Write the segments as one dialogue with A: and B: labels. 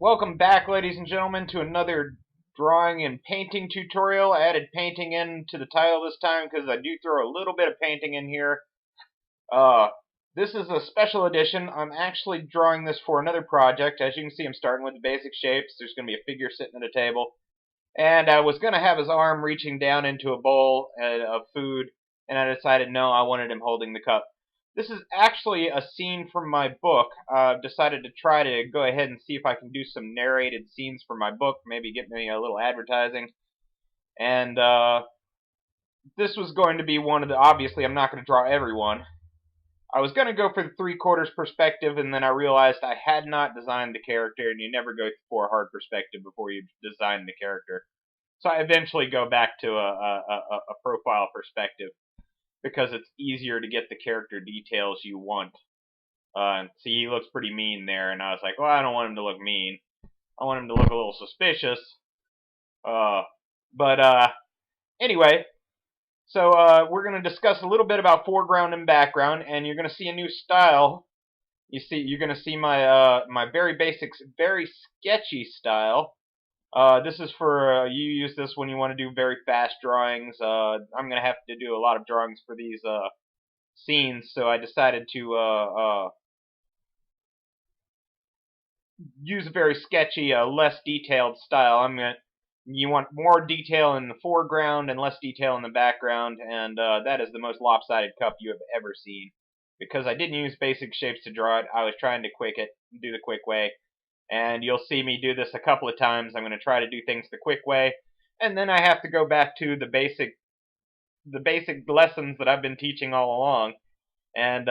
A: Welcome back, ladies and gentlemen, to another drawing and painting tutorial. I added painting into the title this time because I do throw a little bit of painting in here. Uh, this is a special edition. I'm actually drawing this for another project. As you can see, I'm starting with the basic shapes. There's going to be a figure sitting at a table. And I was going to have his arm reaching down into a bowl of food, and I decided no, I wanted him holding the cup. This is actually a scene from my book. I've decided to try to go ahead and see if I can do some narrated scenes for my book, maybe get me a little advertising. And this was going to be one of the, obviously I'm not going to draw everyone. I was going to go for the 3/4 perspective, and then I realized I had not designed the character, and you never go for a hard perspective before you design the character. So I eventually go back to a profile perspective because it's easier to get the character details you want. See, he looks pretty mean there, and I was like, well, I don't want him to look mean. I want him to look a little suspicious. But anyway, so we're going to discuss a little bit about foreground and background, and you're going to see a new style. You're going to see my very basic, very sketchy style. This is for you use this when you want to do very fast drawings. I'm going to have to do a lot of drawings for these scenes, so I decided to use a very sketchy, less detailed style. You want more detail in the foreground and less detail in the background, and that is the most lopsided cup you have ever seen. Because I didn't use basic shapes to draw it, I was trying to do the quick way. And you'll see me do this a couple of times. I'm going to try to do things the quick way, and then I have to go back to the basic lessons that I've been teaching all along, and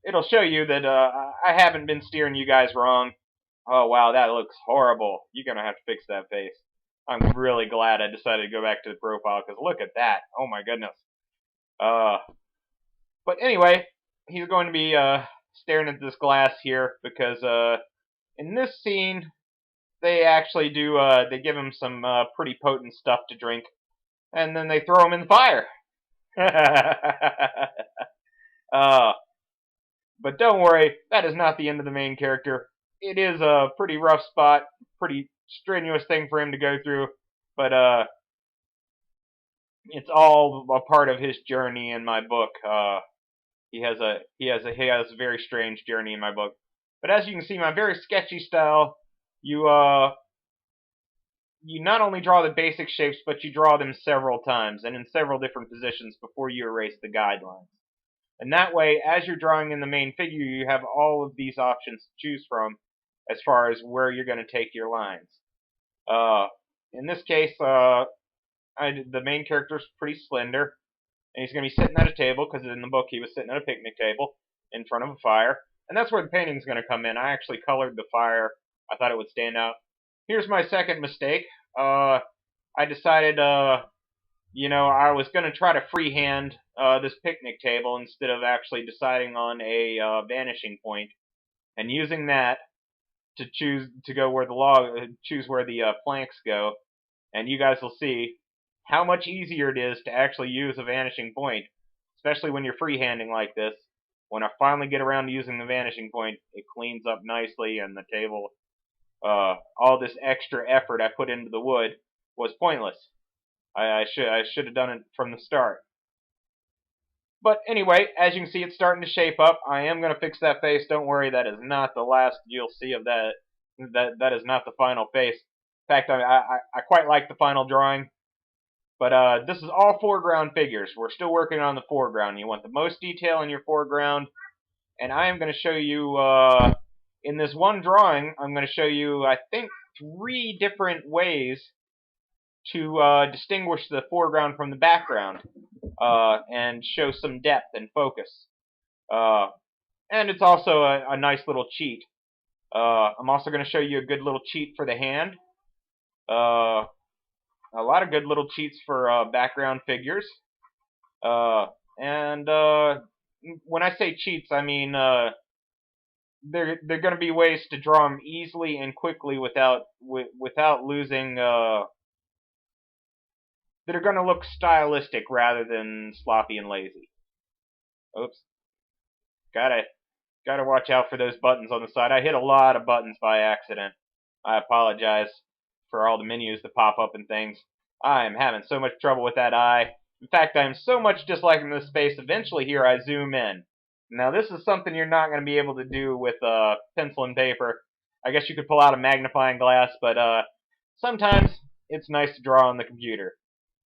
A: it'll show you that I haven't been steering you guys wrong. Oh wow, that looks horrible. You're gonna have to fix that face. I'm really glad I decided to go back to the profile because look at that. Oh my goodness. But anyway, he's going to be staring at this glass here because in this scene they actually do they give him some pretty potent stuff to drink, and then they throw him in the fire. But don't worry, that is not the end of the main character. It is a pretty rough spot, pretty strenuous thing for him to go through, but it's all a part of his journey in my book. He has a very strange journey in my book. But as you can see, my very sketchy style, you not only draw the basic shapes, but you draw them several times and in several different positions before you erase the guidelines. And that way, as you're drawing in the main figure, you have all of these options to choose from as far as where you're going to take your lines. In this case, the main character is pretty slender, and he's going to be sitting at a table, because in the book he was sitting at a picnic table in front of a fire. And that's where the painting is going to come in. I actually colored the fire. I thought it would stand out. Here's my second mistake. I decided, I was going to try to freehand this picnic table instead of actually deciding on a vanishing point and using that to choose where the planks go. And you guys will see how much easier it is to actually use a vanishing point, especially when you're freehanding like this. When I finally get around to using the vanishing point, it cleans up nicely, and the table, all this extra effort I put into the wood was pointless. I should have done it from the start. But anyway, as you can see, it's starting to shape up. I am going to fix that face. Don't worry, that is not the last you'll see of that. That is not the final face. In fact, I quite like the final drawing. But this is all foreground figures. We're still working on the foreground. You want the most detail in your foreground. And I am going to show you, in this one drawing, I'm going to show you, I think, 3 different ways to distinguish the foreground from the background and show some depth and focus. And it's also a nice little cheat. I'm also going to show you a good little cheat for the hand. A lot of good little cheats for background figures. And when I say cheats, I mean they're going to be ways to draw them easily and quickly without losing. That are going to look stylistic rather than sloppy and lazy. Oops, gotta Gotta watch out for those buttons on the side. I hit a lot of buttons by accident. I apologize for all the menus that pop up and things. I'm having so much trouble with that eye. In fact, I'm so much disliking this space. Eventually here I zoom in. Now this is something you're not going to be able to do with pencil and paper. I guess you could pull out a magnifying glass, but sometimes it's nice to draw on the computer.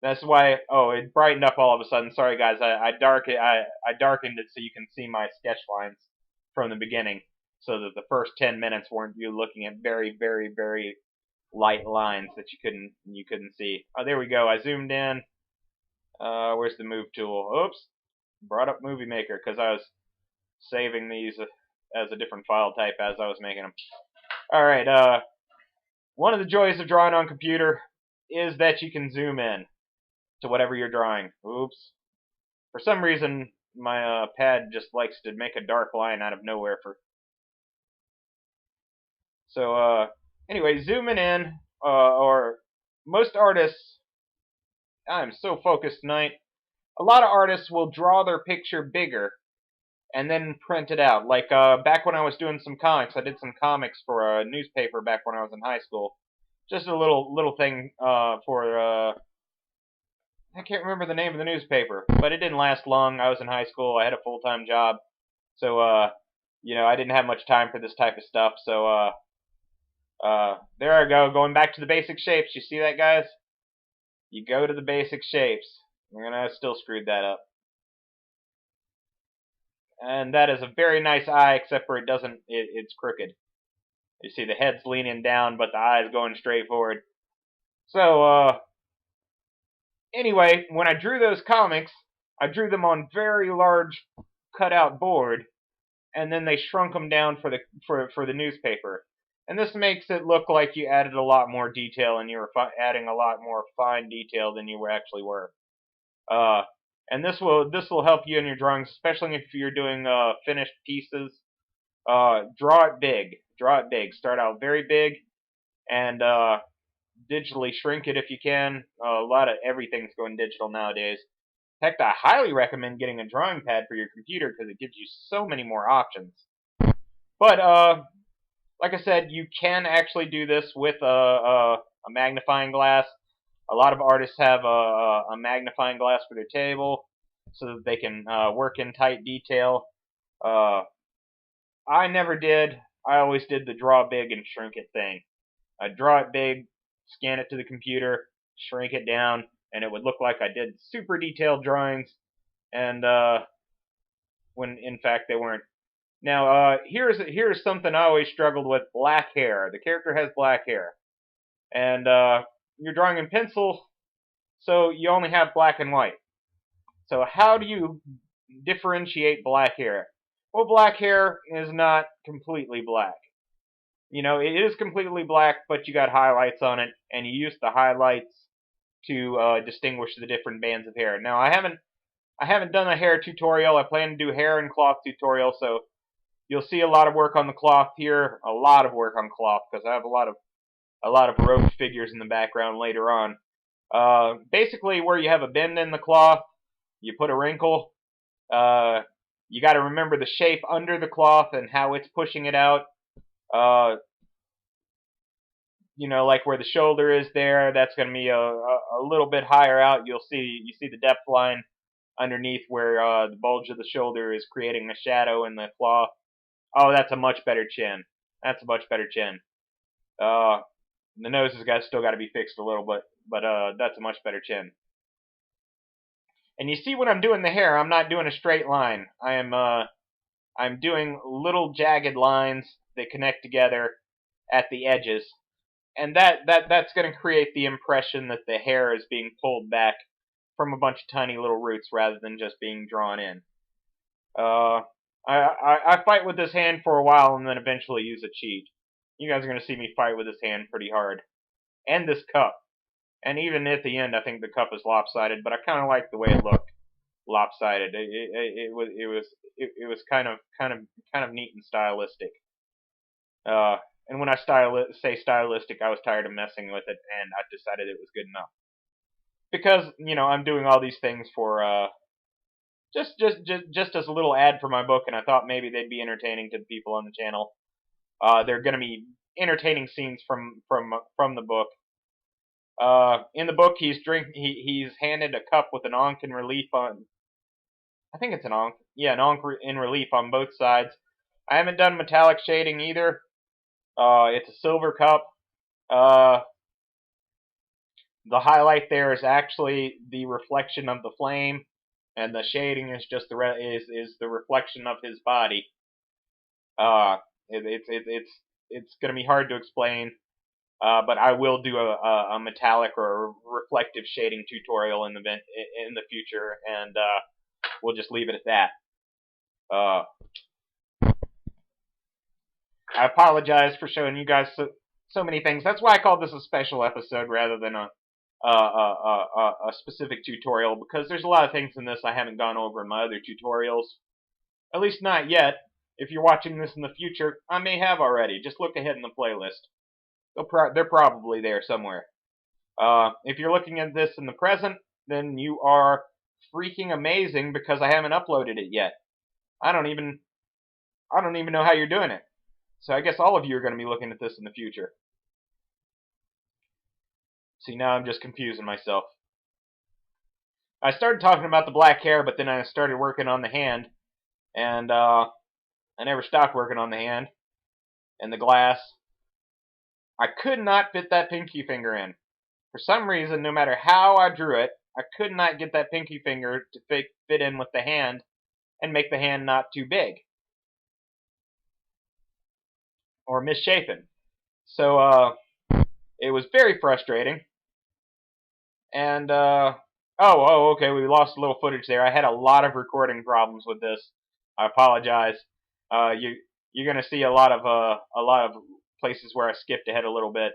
A: That's why, oh, it brightened up all of a sudden. Sorry guys, I darkened it so you can see my sketch lines from the beginning, so that the first 10 minutes weren't you looking at very, very, very light lines that you couldn't see. Oh, there we go. I zoomed in. Where's the move tool? Oops, brought up Movie Maker because I was saving these as a different file type as I was making them. All right. One of the joys of drawing on computer is that you can zoom in to whatever you're drawing. Oops. For some reason, my pad just likes to make a dark line out of nowhere. So anyway, zooming in, or most artists, I'm so focused tonight. A lot of artists will draw their picture bigger and then print it out. Like back when I was doing some comics, I did some comics for a newspaper back when I was in high school. Just a little thing for I can't remember the name of the newspaper, but it didn't last long. I was in high school. I had a full-time job, so you know, I didn't have much time for this type of stuff. So there I go, going back to the basic shapes. You see that, guys? You go to the basic shapes. And I still screwed that up. And that is a very nice eye, except for it's crooked. You see the head's leaning down, but the eye's going straight forward. So, anyway, when I drew those comics, I drew them on very large cutout board, and then they shrunk them down for the newspaper. And this makes it look like you added a lot more detail, and you were adding a lot more fine detail than you actually were. And this will help you in your drawings, especially if you're doing finished pieces. Draw it big. Draw it big. Start out very big, and digitally shrink it if you can. A lot of everything's going digital nowadays. In fact, I highly recommend getting a drawing pad for your computer because it gives you so many more options. But like I said, you can actually do this with a magnifying glass. A lot of artists have a magnifying glass for their table so that they can work in tight detail. I never did. I always did the draw big and shrink it thing. I'd draw it big, scan it to the computer, shrink it down, and it would look like I did super detailed drawings, and when in fact they weren't. Now, here's something I always struggled with: black hair. The character has black hair, and you're drawing in pencil, so you only have black and white. So how do you differentiate black hair? Well, black hair is not completely black. You know, it is completely black, but you got highlights on it, and you use the highlights to distinguish the different bands of hair. Now, I haven't done a hair tutorial. I plan to do hair and cloth tutorial, so you'll see a lot of work on the cloth here, a lot of work on cloth, because I have a lot of roped figures in the background later on. Basically, where you have a bend in the cloth, you put a wrinkle. You got to remember the shape under the cloth and how it's pushing it out. You know, like where the shoulder is there, that's going to be a little bit higher out. You see the depth line underneath where the bulge of the shoulder is creating a shadow in the cloth. Oh, that's a much better chin. That's a much better chin. The nose has still got to be fixed a little bit, but that's a much better chin. And you see when I'm doing the hair, I'm not doing a straight line. I'm doing little jagged lines that connect together at the edges, and that's going to create the impression that the hair is being pulled back from a bunch of tiny little roots rather than just being drawn in. I fight with this hand for a while and then eventually use a cheat. You guys are going to see me fight with this hand pretty hard. And this cup. And even at the end, I think the cup is lopsided, but I kind of like the way it looked lopsided. It was kind of neat and stylistic. And when I say stylistic, I was tired of messing with it, and I decided it was good enough. Because, you know, I'm doing all these things for just as a little ad for my book, and I thought maybe they'd be entertaining to the people on the channel. They're going to be entertaining scenes from the book. In the book, he's handed a cup with an ankh in relief on. I think it's an ankh. Yeah, an ankh in relief on both sides. I haven't done metallic shading either. It's a silver cup. The highlight there is actually the reflection of the flame, and the shading is just is the reflection of his body. It's going to be hard to explain, but I will do a metallic or a reflective shading tutorial in the future, and we'll just leave it at that. I apologize for showing you guys so many things. That's why I called this a special episode rather than a specific tutorial, because there's a lot of things in this I haven't gone over in my other tutorials. At least not yet. If you're watching this in the future, I may have already. Just look ahead in the playlist. They're probably there somewhere. If you're looking at this in the present, then you are freaking amazing, because I haven't uploaded it yet. I don't even know how you're doing it. So I guess all of you are going to be looking at this in the future. See, now I'm just confusing myself. I started talking about the black hair, but then I started working on the hand, and I never stopped working on the hand and the glass. I could not fit that pinky finger in. For some reason, no matter how I drew it, I could not get that pinky finger to fit in with the hand and make the hand not too big or misshapen. So it was very frustrating. And okay, we lost a little footage there. I had a lot of recording problems with this. I apologize. You're gonna see a lot of places where I skipped ahead a little bit,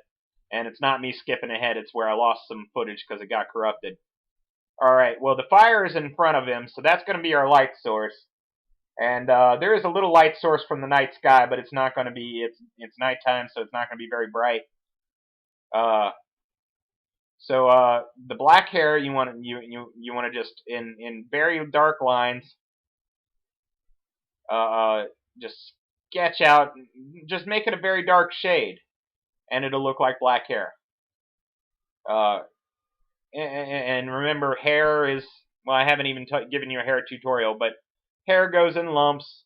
A: and it's not me skipping ahead. It's where I lost some footage because it got corrupted. All right. Well, the fire is in front of him, so that's gonna be our light source. And there is a little light source from the night sky, but it's not gonna be. It's nighttime, so it's not gonna be very bright. So the black hair, you want to just in very dark lines, just sketch out, just make it a very dark shade, and it'll look like black hair. And remember, hair is, well, I haven't even given you a hair tutorial, but hair goes in lumps,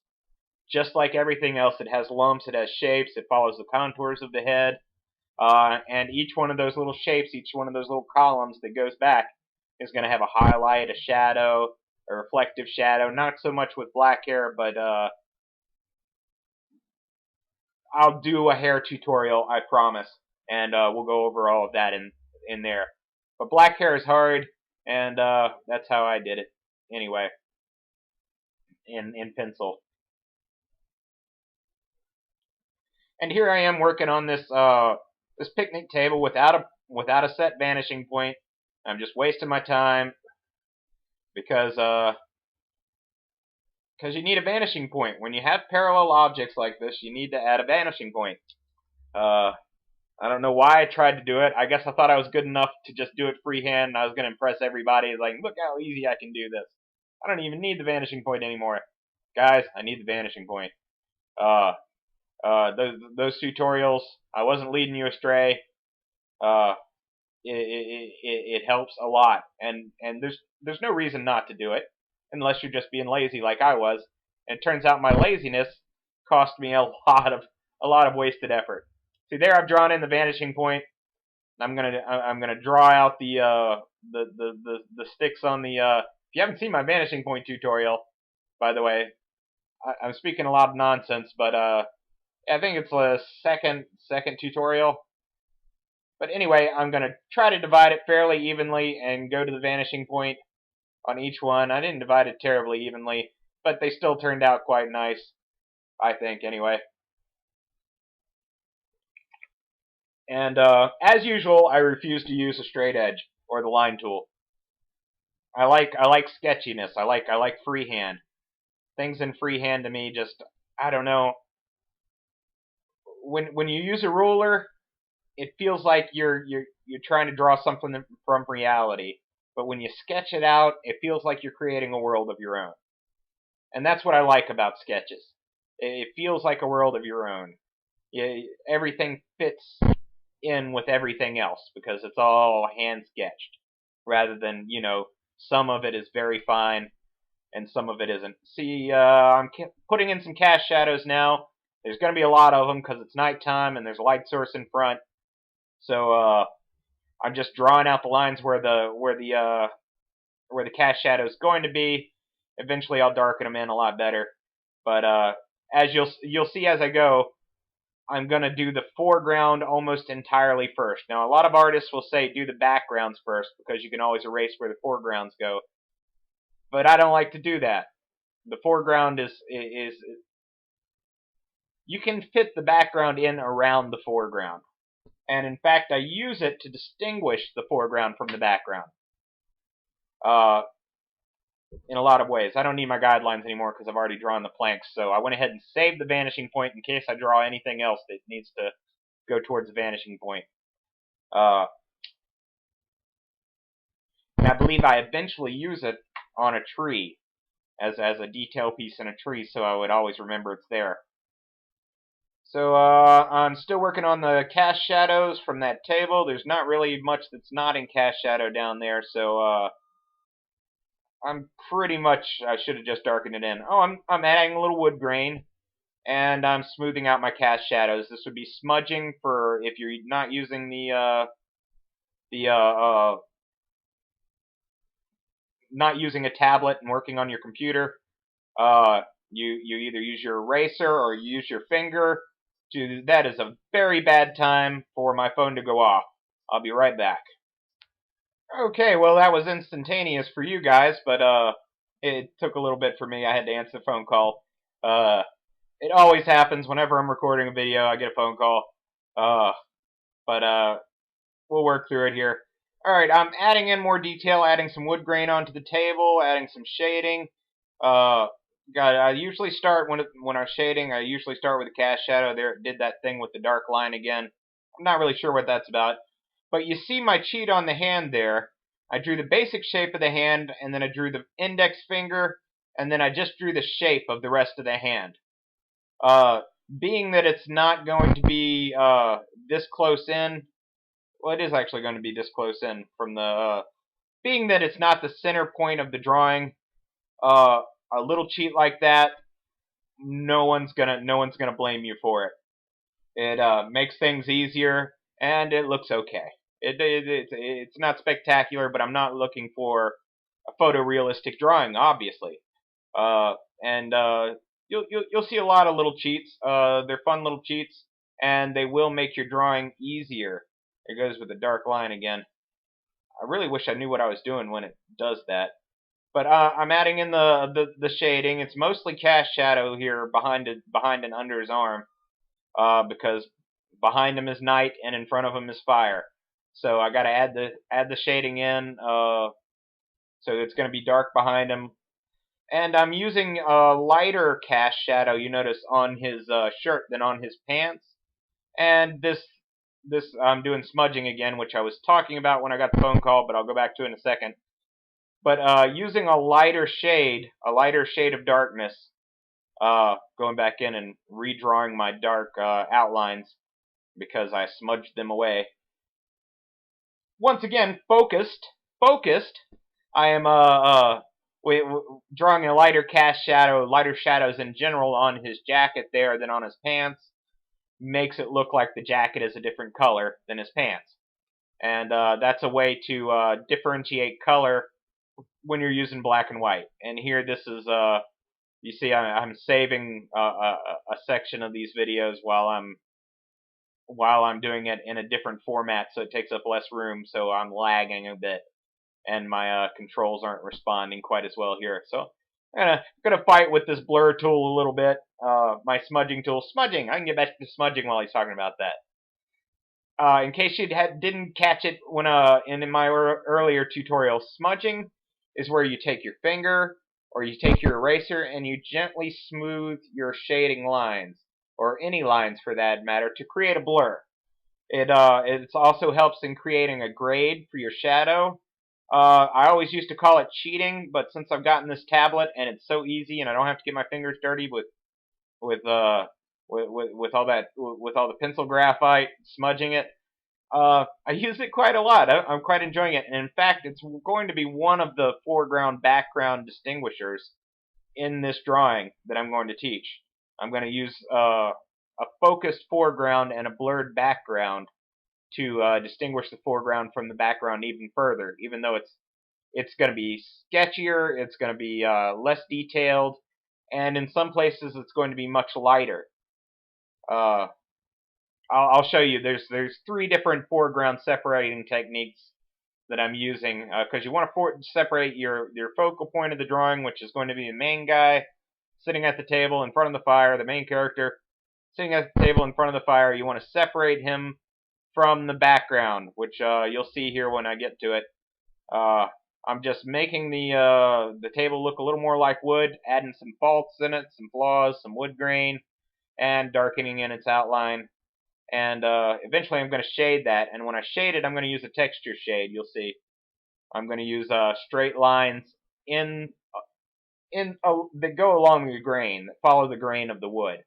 A: just like everything else. It has lumps, it has shapes, it follows the contours of the head. And each one of those little shapes, each one of those little columns that goes back is going to have a highlight, a shadow, a reflective shadow. Not so much with black hair, but I'll do a hair tutorial, I promise. And we'll go over all of that in there. But black hair is hard, and that's how I did it. Anyway, in pencil. And here I am working on this this picnic table without a set vanishing point. I'm just wasting my time because you need a vanishing point. When you have parallel objects like this, you need to add a vanishing point. I don't know why I tried to do it. I guess I thought I was good enough to just do it freehand, and I was going to impress everybody. Like, look how easy I can do this. I don't even need the vanishing point anymore. Guys, I need the vanishing point. Those tutorials, I wasn't leading you astray. It helps a lot, and there's no reason not to do it unless you're just being lazy like I was. And it turns out my laziness cost me a lot of wasted effort. See, there I've drawn in the vanishing point. I'm gonna draw out the sticks on the. If you haven't seen my vanishing point tutorial, by the way, I'm speaking a lot of nonsense, but I think it's the second tutorial. But anyway, I'm going to try to divide it fairly evenly and go to the vanishing point on each one. I didn't divide it terribly evenly, but they still turned out quite nice, I think, anyway. And as usual, I refuse to use a straight edge or the line tool. I like sketchiness. I like freehand. Things in freehand to me just, I don't know. When you use a ruler, it feels like you're trying to draw something from reality. but when you sketch it out, it feels like you're creating a world of your own. And that's what I like about sketches. It feels like a world of your own. Everything fits in with everything else because it's all hand sketched, rather than, some of it is very fine and some of it isn't. See, I'm putting in some cast shadows now. There's going to be a lot of them because it's nighttime and there's a light source in front. So I'm just drawing out the lines where the cast shadow is going to be. Eventually, I'll darken them in a lot better. But as you'll see as I go, I'm going to do the foreground almost entirely first. Now, a lot of artists will say do the backgrounds first because you can always erase where the foregrounds go. But I don't like to do that. The foreground is you can fit the background in around the foreground. And in fact, I use it to distinguish the foreground from the background. In a lot of ways. I don't need my guidelines anymore because I've already drawn the planks, so I went ahead and saved the vanishing point in case I draw anything else that needs to go towards the vanishing point. And I believe I eventually use it on a tree as a detail piece in a tree, so I would always remember it's there. So I'm still working on the cast shadows from that table. There's not really much that's not in cast shadow down there, so I'm pretty much, I should have just darkened it in. Oh, I'm adding a little wood grain, and I'm smoothing out my cast shadows. This would be smudging for if you're not using not using a tablet and working on your computer. You either use your eraser or you use your finger. That is a very bad time for my phone to go off. I'll be right back. Okay, well that was instantaneous for you guys, but it took a little bit for me. I had to answer the phone call. It always happens whenever I'm recording a video. I get a phone call. But we'll work through it here. All right, I'm adding in more detail, adding some wood grain onto the table, adding some shading. I usually start when I'm shading. I usually start with a cast shadow. There, it did that thing with the dark line again. I'm not really sure what that's about. But you see my cheat on the hand there. I drew the basic shape of the hand, and then I drew the index finger, and then I just drew the shape of the rest of the hand. Being that it's not going to be this close in, well, it is actually going to be this close in from the, being that it's not the center point of the drawing, a little cheat like that, no one's gonna blame you for it. It makes things easier, and it looks okay. It's not spectacular, but I'm not looking for a photorealistic drawing, obviously. And you'll see a lot of little cheats. They're fun little cheats, and they will make your drawing easier. It goes with the dark line again. I really wish I knew what I was doing when it does that. But I'm adding in the shading. It's mostly cast shadow here behind and under his arm, because behind him is night and in front of him is fire. So I got to add the shading in. So it's going to be dark behind him, and I'm using a lighter cast shadow. You notice on his shirt than on his pants, and this I'm doing smudging again, which I was talking about when I got the phone call, but I'll go back to it in a second. But using a lighter shade of darkness, going back in and redrawing my dark outlines because I smudged them away. Once again, focused. I am drawing a lighter cast shadow, lighter shadows in general on his jacket there than on his pants. Makes it look like the jacket is a different color than his pants. And that's a way to differentiate color when you're using black and white. And here this is, you see I'm saving a section of these videos while I'm doing it in a different format, so it takes up less room, so I'm lagging a bit, and my controls aren't responding quite as well here. So I'm gonna fight with this blur tool a little bit. My smudging tool, smudging. I can get back to smudging while he's talking about that. In case you didn't catch it when in my earlier tutorial, smudging is where you take your finger or you take your eraser and you gently smooth your shading lines, or any lines for that matter, to create a blur. It also helps in creating a grade for your shadow. I always used to call it cheating, but since I've gotten this tablet and it's so easy and I don't have to get my fingers dirty with uh with all that with all the pencil graphite smudging it, I use it quite a lot. I'm quite enjoying it, and in fact, it's going to be one of the foreground background distinguishers in this drawing that I'm going to teach. I'm going to use a focused foreground and a blurred background to distinguish the foreground from the background even further. Even though it's going to be sketchier, it's going to be less detailed, and in some places it's going to be much lighter. Uh, I'll show you. There's three different foreground separating techniques that I'm using because you want to separate your focal point of the drawing, which is going to be the main guy sitting at the table in front of the fire, the main character sitting at the table in front of the fire. You want to separate him from the background, which you'll see here when I get to it. I'm just making the table look a little more like wood, adding some faults in it, some flaws, some wood grain, and darkening in its outline. And eventually I'm going to shade that, and when I shade it, I'm going to use a texture shade. You'll see. I'm going to use straight lines that go along the grain, that follow the grain of the wood,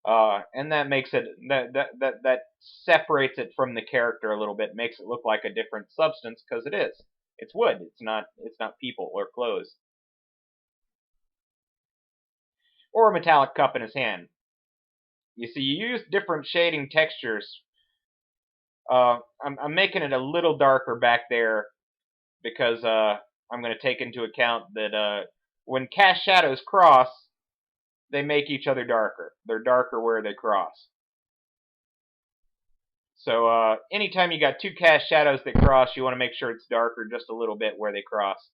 A: and that makes it that separates it from the character a little bit, makes it look like a different substance because it is. It's wood. It's not people or clothes or a metallic cup in his hand. You see, you use different shading textures. I'm making it a little darker back there because I'm going to take into account that when cast shadows cross, they make each other darker. They're darker where they cross. So anytime you got two cast shadows that cross, you want to make sure it's darker just a little bit where they cross.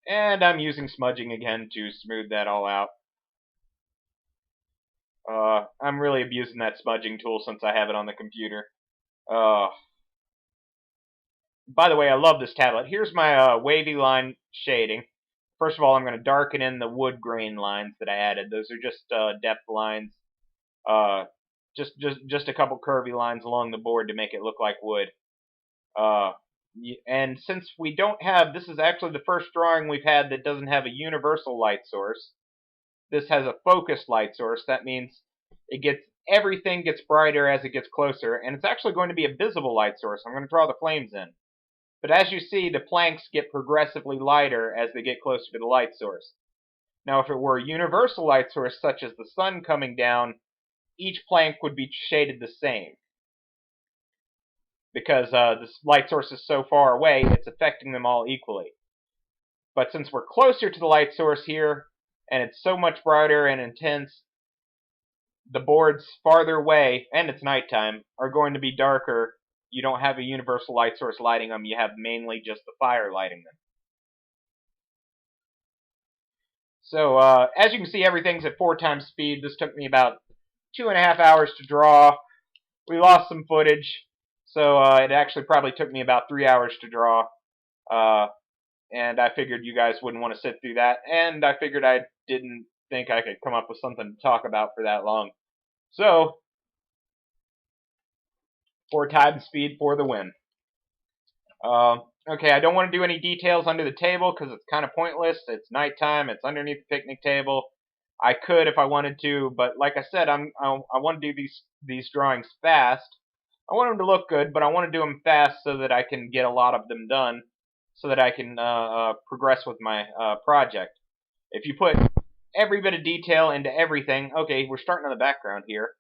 A: And I'm using smudging again to smooth that all out. I'm really abusing that smudging tool since I have it on the computer. By the way, I love this tablet. Here's my wavy line shading. First of all, I'm going to darken in the wood grain lines that I added. Those are just depth lines. Just a couple curvy lines along the board to make it look like wood. And since we don't have, this is actually the first drawing we've had that doesn't have a universal light source. This has a focused light source. That means everything gets brighter as it gets closer, and it's actually going to be a visible light source. I'm going to draw the flames in. But as you see, the planks get progressively lighter as they get closer to the light source. Now, if it were a universal light source, such as the sun coming down, each plank would be shaded the same. Because this light source is so far away, it's affecting them all equally. But since we're closer to the light source here, and it's so much brighter and intense, the boards farther away, and it's nighttime, are going to be darker. You don't have a universal light source lighting them, you have mainly just the fire lighting them. So, as you can see, everything's at 4 times speed. This took me about 2.5 hours to draw. We lost some footage, so it actually probably took me about 3 hours to draw. And I figured you guys wouldn't want to sit through that, and I figured I didn't think I could come up with something to talk about for that long. So, 4 times speed for the win. Okay, I don't want to do any details under the table because it's kind of pointless. It's nighttime. It's underneath the picnic table. I could if I wanted to, but like I said, I want to do these drawings fast. I want them to look good, but I want to do them fast so that I can get a lot of them done, so that I can progress with my project. If you put every bit of detail into everything, okay, we're starting on the background here,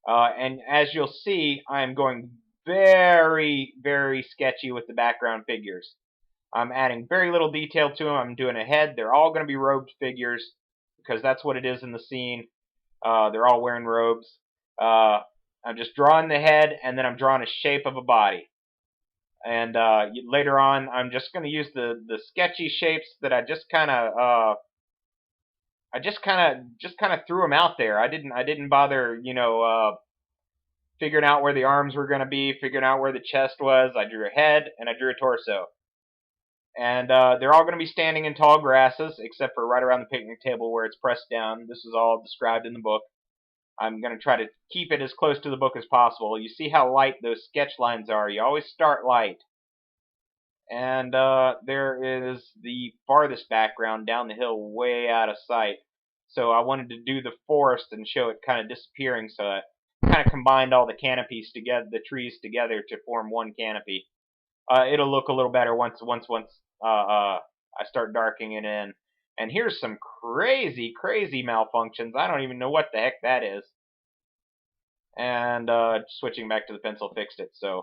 A: and as you'll see, I'm going very, very sketchy with the background figures. I'm adding very little detail to them. I'm doing a head. They're all going to be robed figures because that's what it is in the scene. They're all wearing robes. I'm just drawing the head, and then I'm drawing a shape of a body. And later on, I'm just going to use the sketchy shapes that I just kind of threw them out there. I didn't bother, figuring out where the arms were going to be, figuring out where the chest was. I drew a head and I drew a torso. And they're all going to be standing in tall grasses, except for right around the picnic table where it's pressed down. This is all described in the book. I'm going to try to keep it as close to the book as possible. You see how light those sketch lines are. You always start light. And there is the farthest background down the hill way out of sight. So I wanted to do the forest and show it kind of disappearing, so I kind of combined all the canopies together, the trees together to form one canopy. It'll look a little better once I start darkening it in. And here's some crazy malfunctions. I don't even know what the heck that is. And switching back to the pencil fixed it. So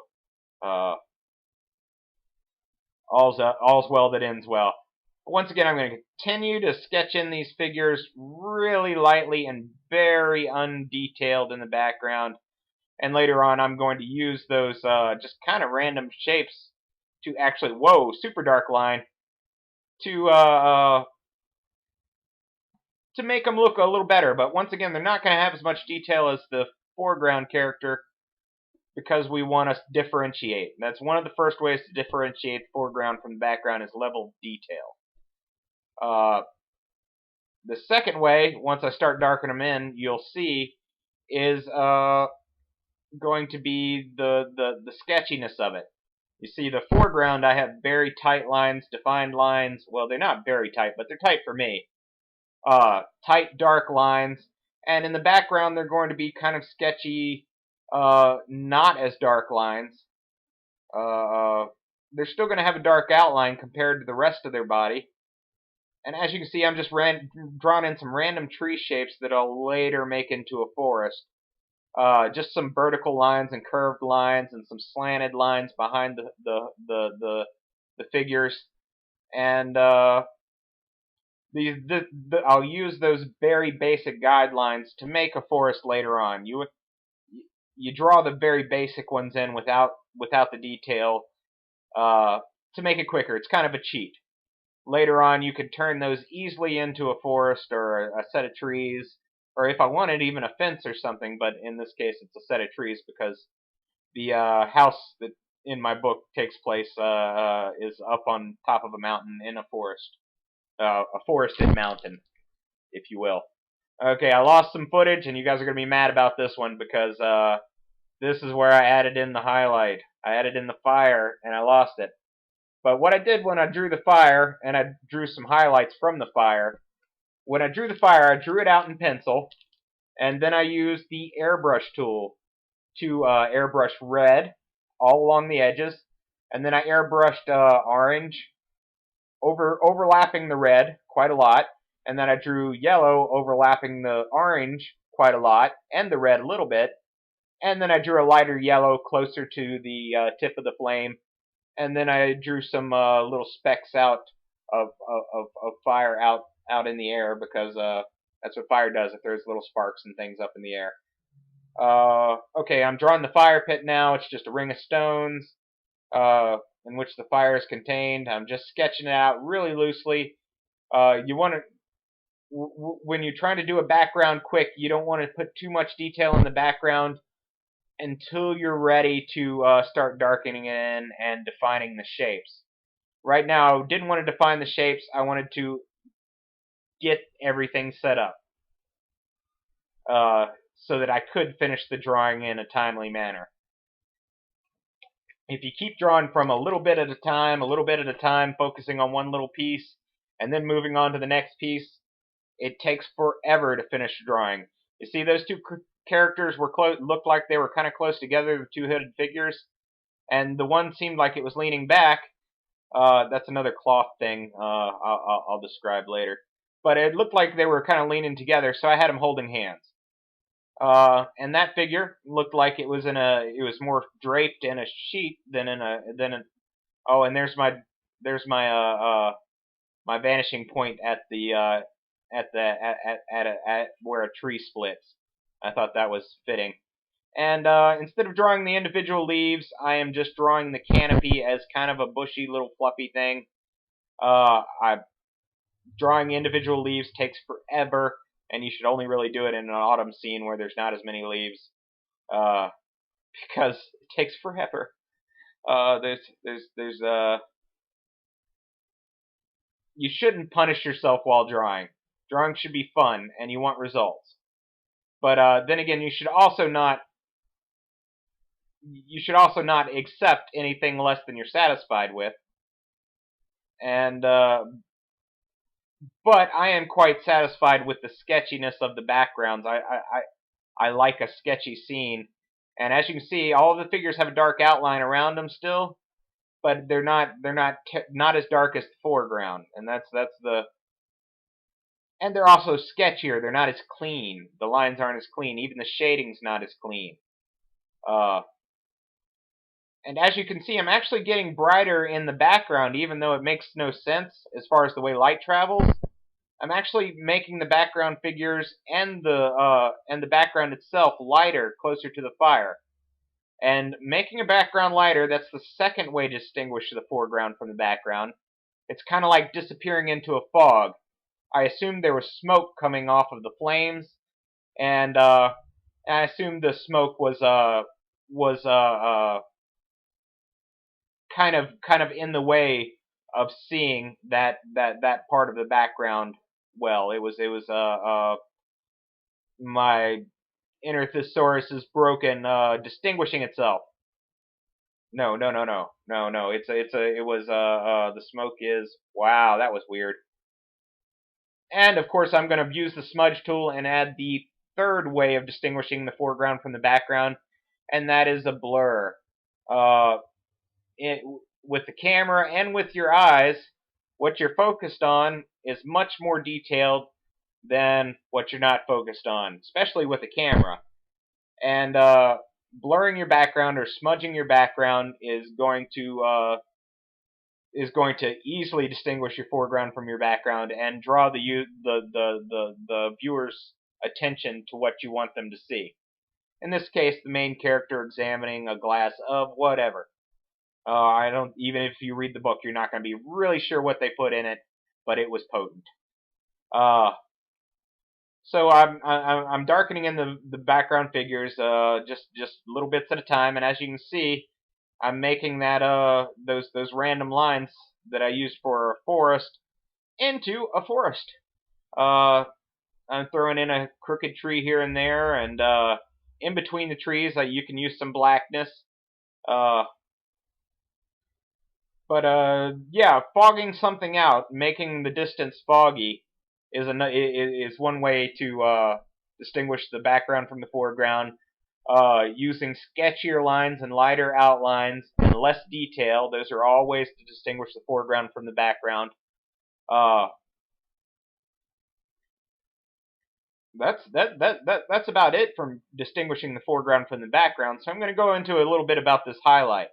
A: all's well that ends well. Once again, I'm going to continue to sketch in these figures really lightly and very undetailed in the background. And later on, I'm going to use those just kind of random shapes to actually, whoa, super dark line, to make them look a little better. But once again, they're not going to have as much detail as the foreground character because we want to differentiate. That's one of the first ways to differentiate the foreground from the background is level of detail. The second way, once I start darkening them in, you'll see, is going to be the sketchiness of it. You see, the foreground, I have very tight lines, defined lines. Well, they're not very tight, but they're tight for me. Tight, dark lines. And in the background, they're going to be kind of sketchy, not as dark lines. They're still going to have a dark outline compared to the rest of their body. And as you can see, I'm just drawn in some random tree shapes that I'll later make into a forest. Just some vertical lines and curved lines and some slanted lines behind the figures. And I'll use those very basic guidelines to make a forest later on. You draw the very basic ones in without the detail to make it quicker. It's kind of a cheat. Later on, you could turn those easily into a forest or a set of trees, or if I wanted, even a fence or something, but in this case, it's a set of trees because the house that in my book takes place is up on top of a mountain in a forest. A forested mountain, if you will. Okay, I lost some footage, and you guys are going to be mad about this one because this is where I added in the highlight. I added in the fire, and I lost it. But what I did when I drew the fire, and I drew some highlights from the fire, when I drew the fire, I drew it out in pencil, and then I used the airbrush tool to airbrush red all along the edges, and then I airbrushed orange, overlapping the red quite a lot, and then I drew yellow overlapping the orange quite a lot, and the red a little bit, and then I drew a lighter yellow closer to the tip of the flame, and then I drew some little specks out of fire out in the air because that's what fire does. It throws little sparks and things up in the air. Okay, I'm drawing the fire pit now. It's just a ring of stones in which the fire is contained. I'm just sketching it out really loosely. You want to, when you're trying to do a background quick, you don't want to put too much detail in the background until you're ready to start darkening it in and defining the shapes. Right now, I didn't want to define the shapes. I wanted to get everything set up so that I could finish the drawing in a timely manner. If you keep drawing from a little bit at a time, focusing on one little piece, and then moving on to the next piece, it takes forever to finish the drawing. You see, those two characters looked like they were kind of close together, the two hooded figures, and the one seemed like it was leaning back. That's another cloth thing I'll describe later. But it looked like they were kind of leaning together, so I had them holding hands. And that figure looked like it was more draped in a sheet than oh, and there's my my vanishing point at where a tree splits. I thought that was fitting. And instead of drawing the individual leaves, I am just drawing the canopy as kind of a bushy little fluffy thing. Drawing individual leaves takes forever, and you should only really do it in an autumn scene where there's not as many leaves, because it takes forever. You shouldn't punish yourself while drawing. Drawing should be fun, and you want results. But then again, you should also not accept anything less than you're satisfied with. And but I am quite satisfied with the sketchiness of the backgrounds. I like a sketchy scene, and as you can see, all of the figures have a dark outline around them still, but they're not as dark as the foreground, and that's the and they're also sketchier. They're not as clean. The lines aren't as clean. Even the shading's not as clean. Uh, and as you can see, I'm actually getting brighter in the background, even though it makes no sense as far as the way light travels. I'm actually making the background figures and the background itself lighter, closer to the fire. And making a background lighter, that's the second way to distinguish the foreground from the background. It's kind of like disappearing into a fog. I assumed there was smoke coming off of the flames, and I assumed the smoke was kind of in the way of seeing that part of the background well. It was my inner thesaurus is broken, distinguishing itself. No, no, no, no, no, no. The smoke is, wow, that was weird. And of course, I'm going to use the smudge tool and add the third way of distinguishing the foreground from the background, and that is a blur. Uh, it, with the camera and with your eyes, what you're focused on is much more detailed than what you're not focused on, especially with the camera. And blurring your background or smudging your background is going to easily distinguish your foreground from your background and draw the viewer's attention to what you want them to see. In this case, the main character examining a glass of whatever. I don't even if you read the book, you're not going to be really sure what they put in it, but it was potent. So I'm darkening in the background figures just little bits at a time, and as you can see, I'm making those random lines that I used for a forest into a forest. I'm throwing in a crooked tree here and there, and in between the trees, you can use some blackness. But yeah, fogging something out, making the distance foggy, is one way to distinguish the background from the foreground. Using sketchier lines and lighter outlines and less detail, those are all ways to distinguish the foreground from the background. That's about it from distinguishing the foreground from the background. So I'm going to go into a little bit about this highlight.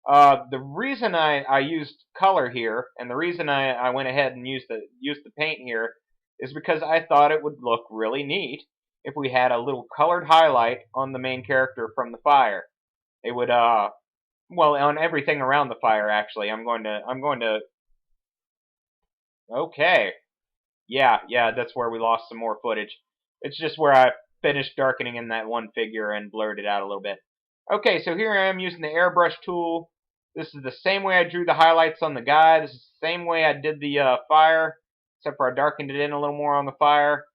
A: The reason I used color here, and the reason I went ahead and used the paint here, is because I thought it would look really neat if we had a little colored highlight on the main character from the fire. It would well, on everything around the fire actually. I'm going to okay. Yeah, that's where we lost some more footage. It's just where I finished darkening in that one figure and blurred it out a little bit. Okay, so here I am using the airbrush tool. This is the same way I drew the highlights on the guy. This is the same way I did the fire, except for I darkened it in a little more on the fire.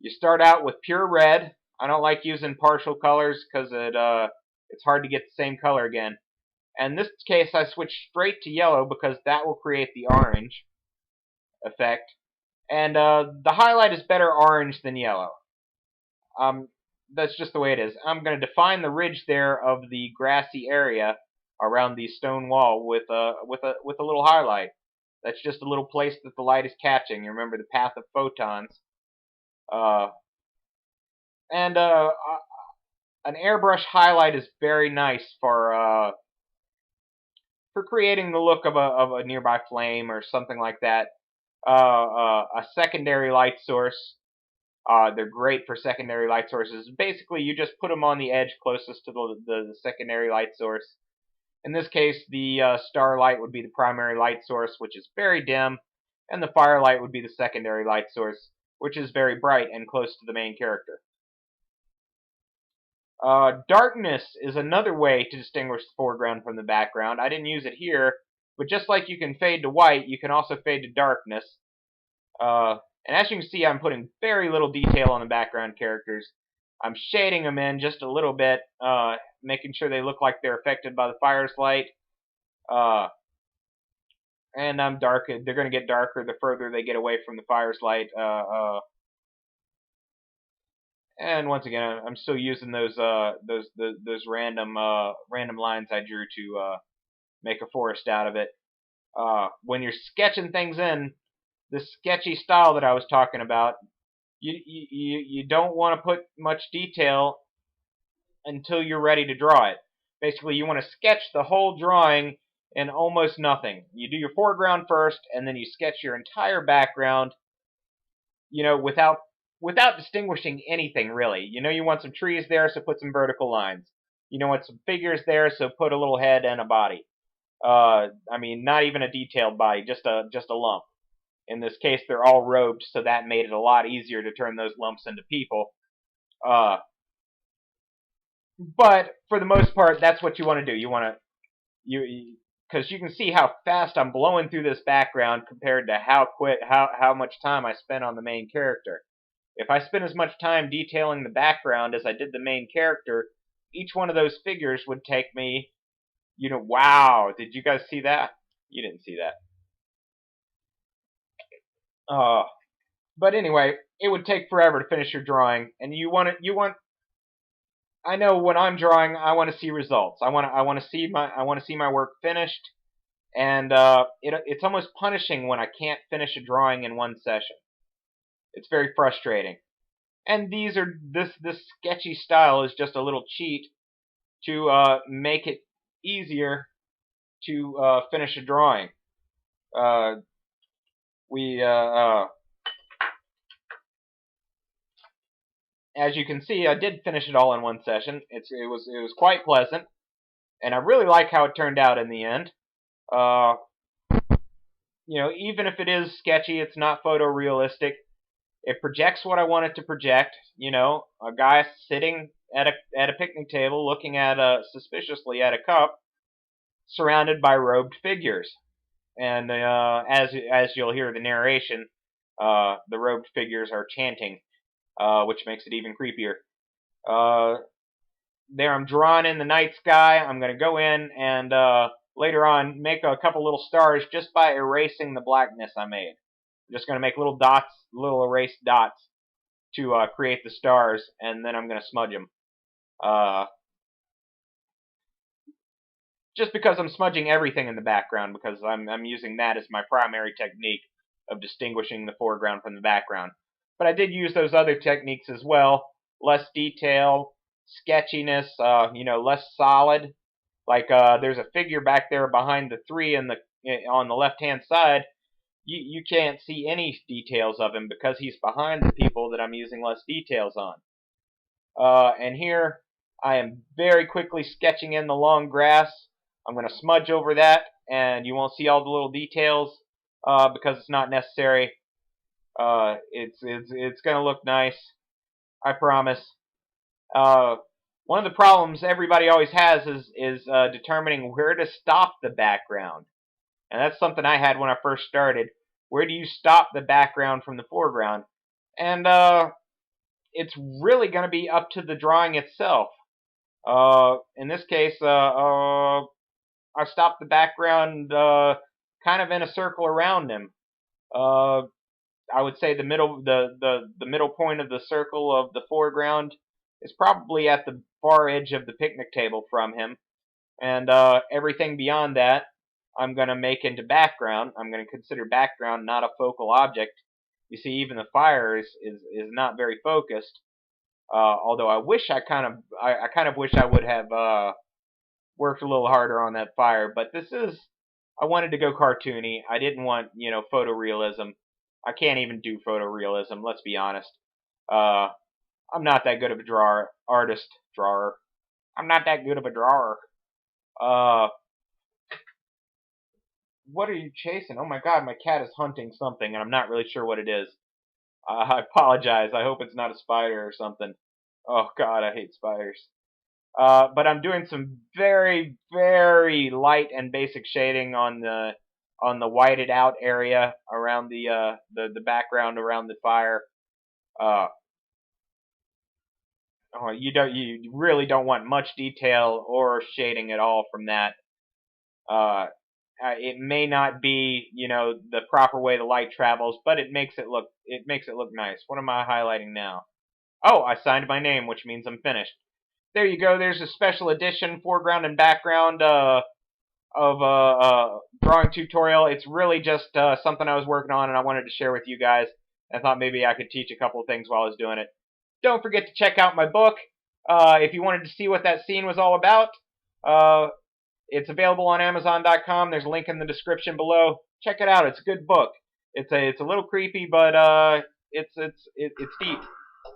A: You start out with pure red. I don't like using partial colors because it's hard to get the same color again. And in this case, I switched straight to yellow because that will create the orange effect. And the highlight is better orange than yellow. That's just the way it is. I'm going to define the ridge there of the grassy area around the stone wall with a little highlight. That's just a little place that the light is catching. You remember the path of photons. And an airbrush highlight is very nice for creating the look of a nearby flame or something like that. A secondary light source. They're great for secondary light sources. Basically, you just put them on the edge closest to the secondary light source. In this case, the starlight would be the primary light source, which is very dim, and the firelight would be the secondary light source, which is very bright and close to the main character. Darkness is another way to distinguish the foreground from the background. I didn't use it here, but just like you can fade to white, you can also fade to darkness. And as you can see, I'm putting very little detail on the background characters. I'm shading them in just a little bit, making sure they look like they're affected by the fire's light. And I'm dark. They're going to get darker the further they get away from the fire's light. And once again, I'm still using those random lines I drew to make a forest out of it. When you're sketching things in, the sketchy style that I was talking about, you don't want to put much detail until you're ready to draw it. Basically, you want to sketch the whole drawing in almost nothing. You do your foreground first, and then you sketch your entire background, without distinguishing anything, really. You want some trees there, so put some vertical lines. You want some figures there, so put a little head and a body. Not even a detailed body, just a lump. In this case, they're all robed, so that made it a lot easier to turn those lumps into people. But for the most part, that's what you want to do. Because you can see how fast I'm blowing through this background compared to how much time I spent on the main character. If I spent as much time detailing the background as I did the main character, each one of those figures would take me, wow, did you guys see that? You didn't see that. But anyway, it would take forever to finish your drawing, and I know when I'm drawing, I want to see results. I want to see my work finished, and it's almost punishing when I can't finish a drawing in one session. It's very frustrating. And this sketchy style is just a little cheat to make it easier to finish a drawing. As you can see, I did finish it all in one session. It was quite pleasant, and I really like how it turned out in the end. Even if it is sketchy, it's not photorealistic. It projects what I want it to project. A guy sitting at a picnic table, looking suspiciously at a cup, surrounded by robed figures. And as you'll hear the narration, the robed figures are chanting, which makes it even creepier. There I'm drawing in the night sky. I'm going to go in and later on make a couple little stars just by erasing the blackness I made. I'm just going to make little dots, little erased dots to create the stars, and then I'm going to smudge them. Just because I'm smudging everything in the background, because I'm using that as my primary technique of distinguishing the foreground from the background. But I did use those other techniques as well. Less detail, sketchiness, less solid. Like there's a figure back there behind the tree on the left-hand side. You can't see any details of him because he's behind the people that I'm using less details on. And here I am very quickly sketching in the long grass. I'm going to smudge over that, and you won't see all the little details because it's not necessary. It's going to look nice, I promise. One of the problems everybody always has is determining where to stop the background. And that's something I had when I first started. Where do you stop the background from the foreground? And it's really going to be up to the drawing itself. In this case, I stopped the background kind of in a circle around him. I would say the middle point of the circle of the foreground is probably at the far edge of the picnic table from him, and everything beyond that I'm going to make into background. I'm going to consider background not a focal object. You see, even the fire is not very focused. Although I kind of wish I would have worked a little harder on that fire. But I wanted to go cartoony. I didn't want photorealism. I can't even do photorealism. Let's be honest. I'm not that good of a drawer. I'm not that good of a drawer. What are you chasing? Oh my god, my cat is hunting something, and I'm not really sure what it is. I apologize. I hope it's not a spider or something. Oh god, I hate spiders. But I'm doing some very, very light and basic shading on on the whited out area around the background around the fire. You really don't want much detail or shading at all from that. It may not be, the proper way the light travels, but it makes it look nice. What am I highlighting now? Oh, I signed my name, which means I'm finished. There you go. There's a special edition foreground and background of drawing tutorial. It's really just something I was working on and I wanted to share with you guys. I thought maybe I could teach a couple of things while I was doing it. Don't forget to check out my book. If you wanted to see what that scene was all about, it's available on Amazon.com. There's a link in the description below. Check it out. It's a good book. It's a little creepy, but it's deep.